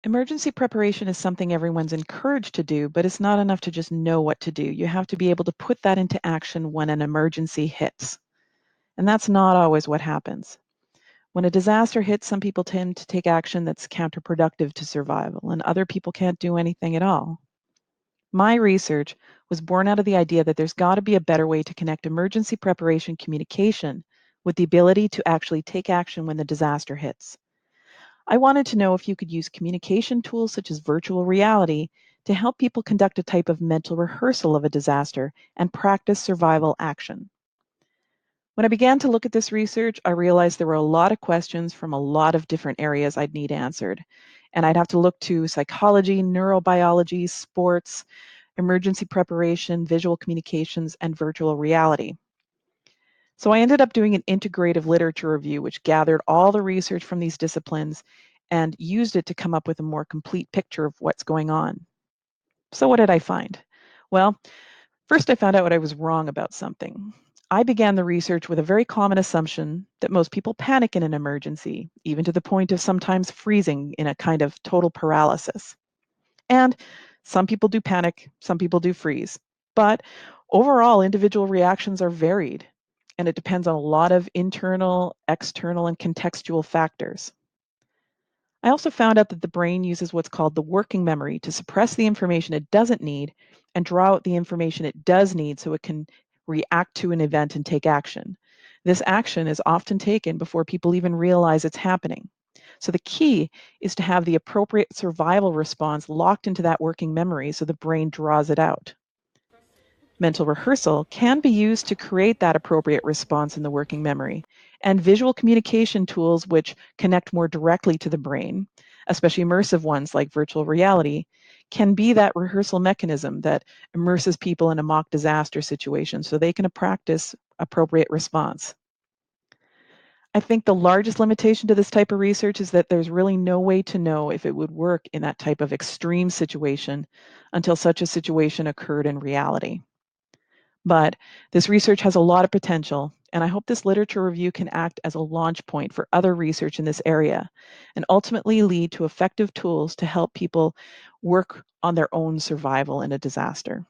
Emergency preparation is something everyone's encouraged to do, but it's not enough to just know what to do. You have to be able to put that into action when an emergency hits. And that's not always what happens. When a disaster hits, some people tend to take action that's counterproductive to survival, and other people can't do anything at all. My research was born out of the idea that there's got to be a better way to connect emergency preparation communication with the ability to actually take action when the disaster hits. I wanted to know if you could use communication tools such as virtual reality to help people conduct a type of mental rehearsal of a disaster and practice survival action. When I began to look at this research, I realized there were a lot of questions from a lot of different areas I'd need answered. And I'd have to look to psychology, neurobiology, sports, emergency preparation, visual communications, and virtual reality. So I ended up doing an integrative literature review, which gathered all the research from these disciplines and used it to come up with a more complete picture of what's going on. So what did I find? Well, first I found out what I was wrong about something. I began the research with a very common assumption that most people panic in an emergency, even to the point of sometimes freezing in a kind of total paralysis. And some people do panic, some people do freeze. But overall, individual reactions are varied, and it depends on a lot of internal, external, and contextual factors. I also found out that the brain uses what's called the working memory to suppress the information it doesn't need and draw out the information it does need so it can react to an event and take action. This action is often taken before people even realize it's happening. So the key is to have the appropriate survival response locked into that working memory so the brain draws it out. Mental rehearsal can be used to create that appropriate response in the working memory, and visual communication tools which connect more directly to the brain, especially immersive ones like virtual reality, can be that rehearsal mechanism that immerses people in a mock disaster situation so they can practice appropriate response. I think the largest limitation to this type of research is that there's really no way to know if it would work in that type of extreme situation until such a situation occurred in reality. But this research has a lot of potential, and I hope this literature review can act as a launch point for other research in this area and ultimately lead to effective tools to help people work on their own survival in a disaster.